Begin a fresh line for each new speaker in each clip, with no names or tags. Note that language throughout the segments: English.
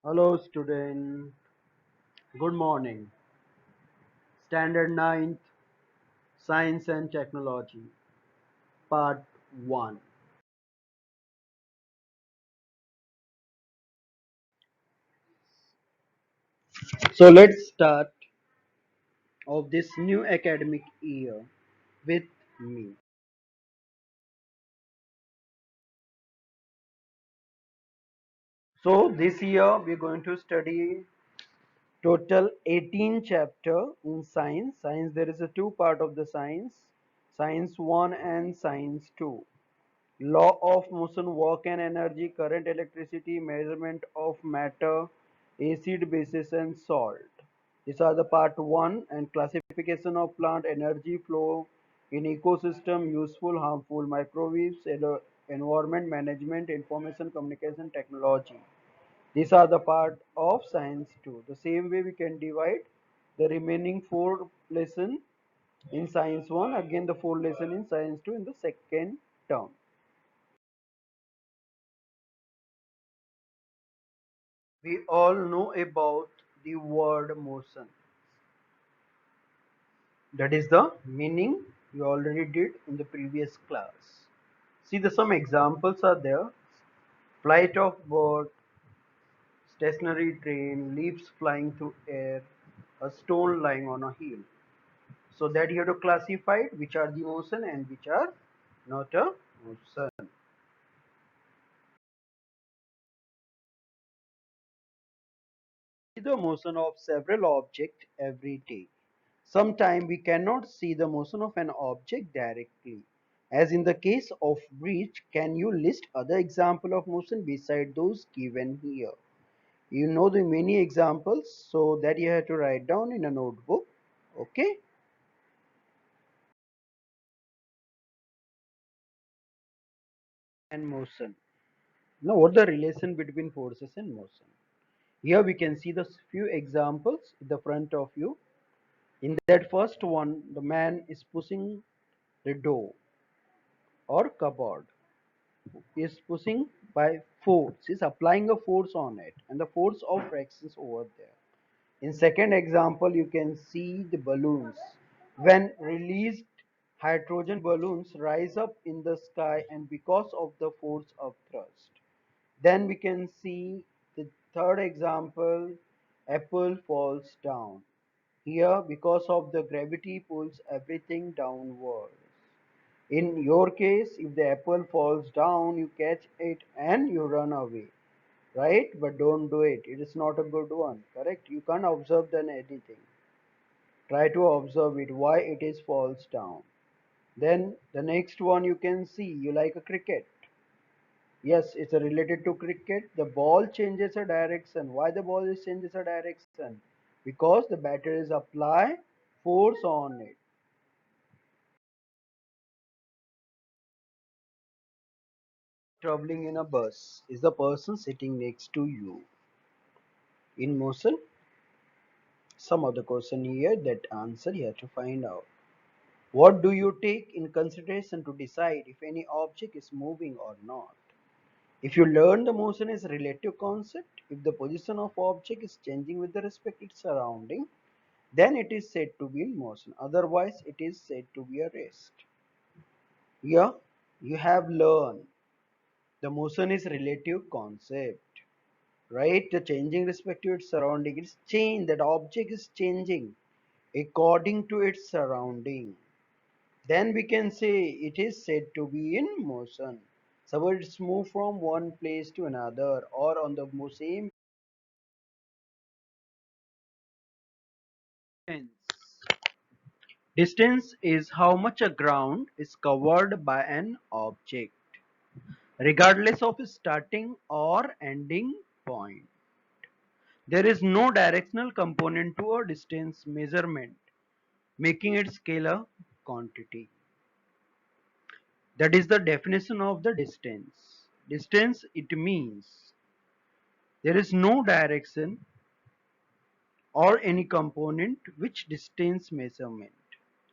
Hello student, good morning. Standard ninth, Science and Technology, Part 1. So let's start of this new academic year with me. So this year we're going to study total 18 chapter in science. Science there is a two part of the science, Science 1 and Science 2. Law of motion, work and energy, current, electricity, measurement of matter, acid, bases and salt. These are the part 1 and classification of plant, energy flow in ecosystem, useful, harmful, microwaves, environment management, information communication technology. These are the part of science 2. The same way we can divide the remaining 4 lesson in science 1, again the 4 lesson in science 2 in the second term. We all know about the word motion. That is the meaning you already did in the previous class. See, the some examples are there. Flight of bird, stationary train, leaves flying through air, a stone lying on a hill. So that you have to classify which are the motion and which are not a motion. See the motion of several objects every day. Sometimes we cannot see the motion of an object directly. As in the case of bridge, can you list other example of motion beside those given here? You know the many examples, so that you have to write down in a notebook. Okay? And motion. Now what the relation between forces and motion? Here we can see the few examples in the front of you. In that first one, the man is pushing the door or cupboard, is pushing by force, is applying a force on it, and the force of friction is over there. In second example, you can see the balloons. When released, hydrogen balloons rise up in the sky and because of the force of thrust. Then we can see the third example, apple falls down. Here, because of the gravity pulls everything downwards. In your case, if the apple falls down, you catch it and you run away, right? But don't do it. It is not a good one, correct? You can't observe then anything. Try to observe it, why it is falls down. Then the next one you can see, you like a cricket. Yes, it's related to cricket. The ball changes a direction. Why the ball is changes a direction? Because the batter is apply force on it. Traveling in a bus is the person sitting next to you in motion. Some of the question here, that answer you have to find out. What do you take in consideration to decide if any object is moving or not? If you learn the motion is a relative concept, if the position of object is changing with the respect to its surrounding, then it is said to be in motion. Otherwise, it is said to be a rest. Here, you have learned the motion is relative concept, right? The changing respect to its surrounding. It's change, that object is changing according to its surrounding. Then we can say it is said to be in motion. Suppose it's moved from one place to another or on the same distance. Distance is how much a ground is covered by an object, regardless of its starting or ending point. There is no directional component to a distance measurement, making it scalar quantity. That is the definition of the distance. Distance, it means there is no direction or any component which distance measurement.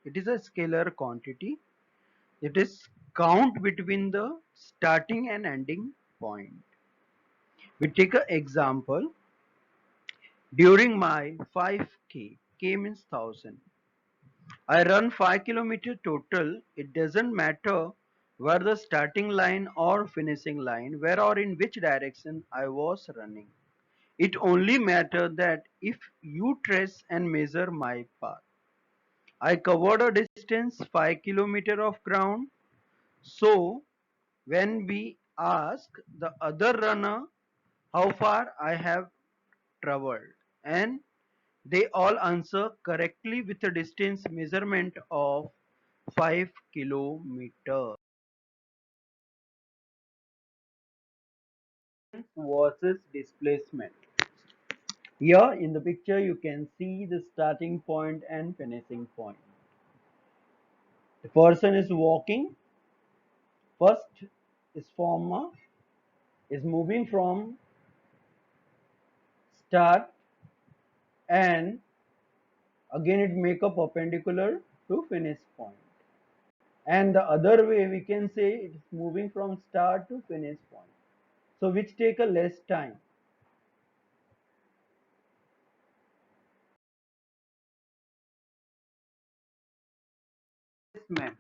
It is a scalar quantity. It is count between the starting and ending point. We take an example. During my 5K, K means 1000, I run 5 kilometer total. It doesn't matter where the starting line or finishing line, where or in which direction I was running. It only matters that if you trace and measure my path. I covered a distance 5 kilometer of ground. So when we ask the other runner how far I have traveled, and they all answer correctly with a distance measurement of 5 kilometers. Versus displacement. Here in the picture you can see the starting point and finishing point. The person is walking. First is former is moving from start, and again it make a perpendicular to finish point. And the other way we can say it is moving from start to finish point. So which take a less time. Displacement.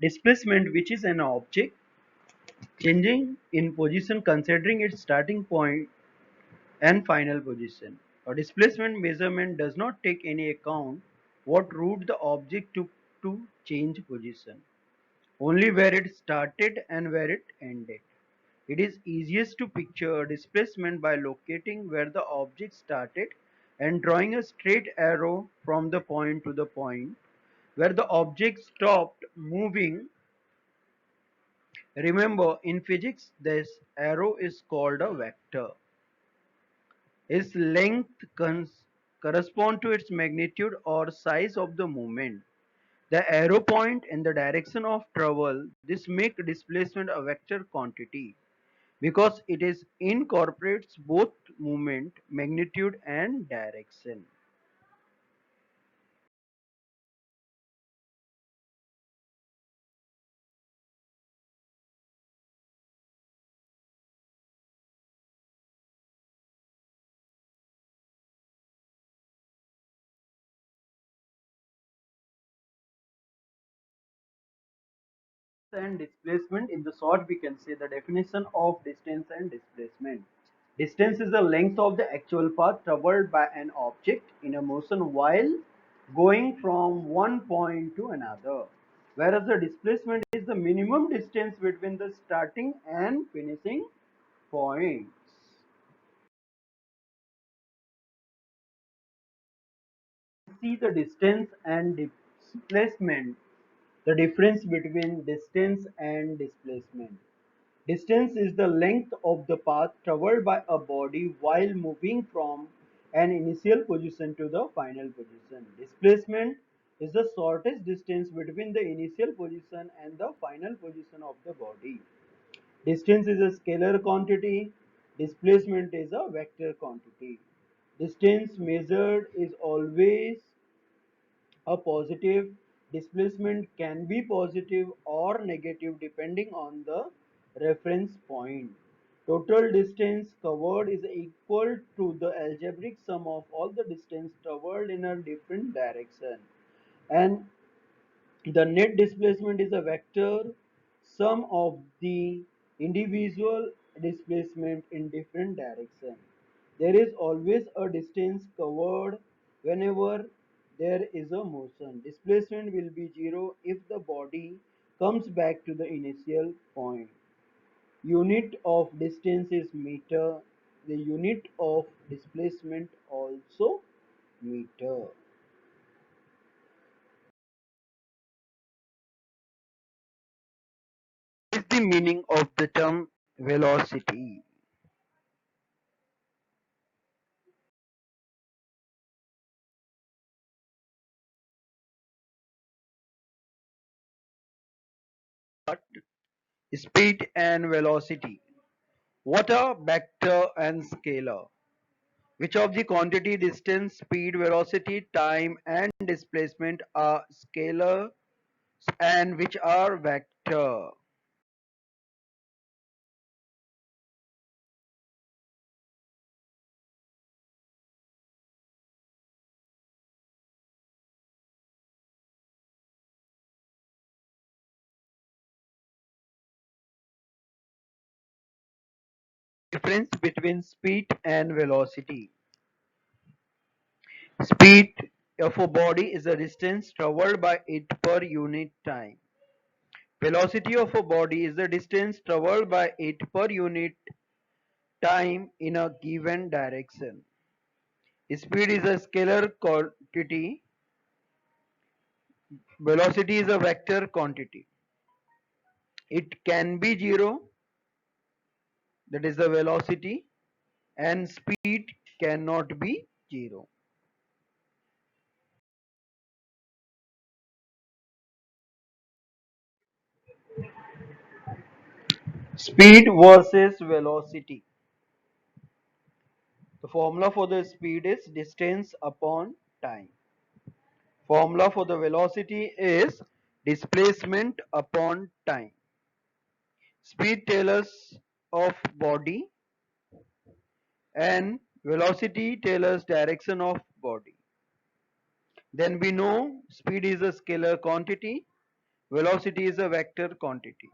Displacement, which is an object changing in position considering its starting point and final position. A displacement measurement does not take any account what route the object took to change position, only where it started and where it ended. It is easiest to picture a displacement by locating where the object started and drawing a straight arrow from the point to the point where the object stopped moving. Remember, in physics, this arrow is called a vector. Its length corresponds to its magnitude or size of the movement. The arrow point in the direction of travel. This makes displacement a vector quantity because it is incorporates both movement, magnitude and direction. And displacement, in the short we can say the definition of distance and displacement. Distance is the length of the actual path traveled by an object in a motion while going from one point to another, whereas the displacement is the minimum distance between the starting and finishing points. See the distance and displacement, the difference between distance and displacement. Distance is the length of the path traveled by a body while moving from an initial position to the final position. Displacement is the shortest distance between the initial position and the final position of the body. Distance is a scalar quantity. Displacement is a vector quantity. Distance measured is always a positive. Displacement can be positive or negative depending on the reference point. Total distance covered is equal to the algebraic sum of all the distance traveled in a different direction. And the net displacement is a vector sum of the individual displacement in different directions. There is always a distance covered whenever there is a motion. Displacement will be zero if the body comes back to the initial point. Unit of distance is meter. The unit of displacement also meter. What is the meaning of the term velocity? Speed and velocity. What are vector and scalar? Which of the quantity distance, speed, velocity, time and displacement are scalar and which are vector? Difference between speed and velocity. Speed of a body is the distance traveled by it per unit time. Velocity of a body is the distance traveled by it per unit time in a given direction. Speed is a scalar quantity. Velocity is a vector quantity. It can be zero, that is the velocity, and speed cannot be zero. Speed versus velocity. The formula for the speed is distance upon time. Formula for the velocity is displacement upon time. Speed tells us of body and velocity tells us direction of body. Then we know speed is a scalar quantity, velocity is a vector quantity.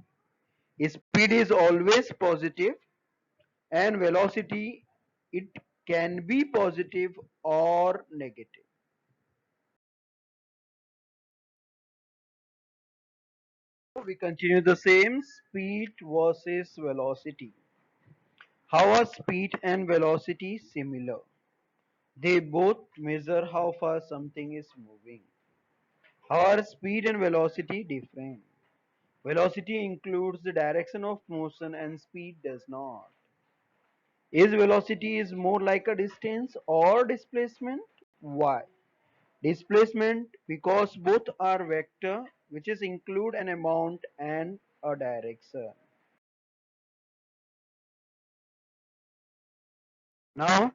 Speed is always positive and velocity, it can be positive or negative. We continue the same speed versus velocity. How are speed and velocity similar? They both measure how far something is moving. How are speed and velocity different? Velocity includes the direction of motion and speed does not. Is velocity is more like a distance or displacement? Why? Displacement because both are vector which is include an amount and a direction. Now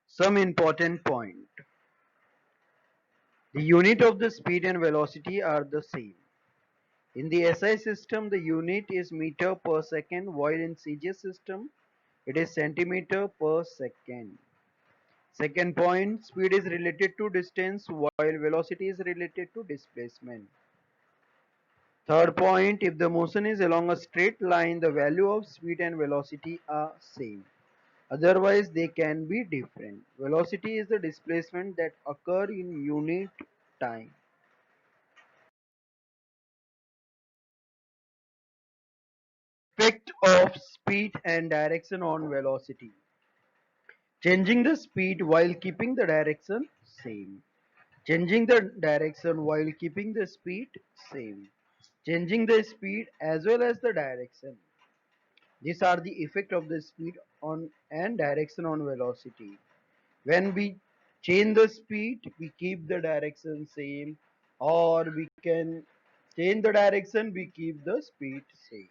some important point. The unit of the speed and velocity are the same. In the SI system the unit is meter per second while in CGS system it is centimeter per second. Second point, speed is related to distance while velocity is related to displacement. Third point, if the motion is along a straight line, the value of speed and velocity are same. Otherwise, they can be different. Velocity is the displacement that occur in unit time. Effect of speed and direction on velocity. Changing the speed while keeping the direction same. Changing the direction while keeping the speed same. Changing the speed as well as the direction. These are the effect of the speed on and direction on velocity. When we change the speed, we keep the direction same, or we can change the direction, we keep the speed same.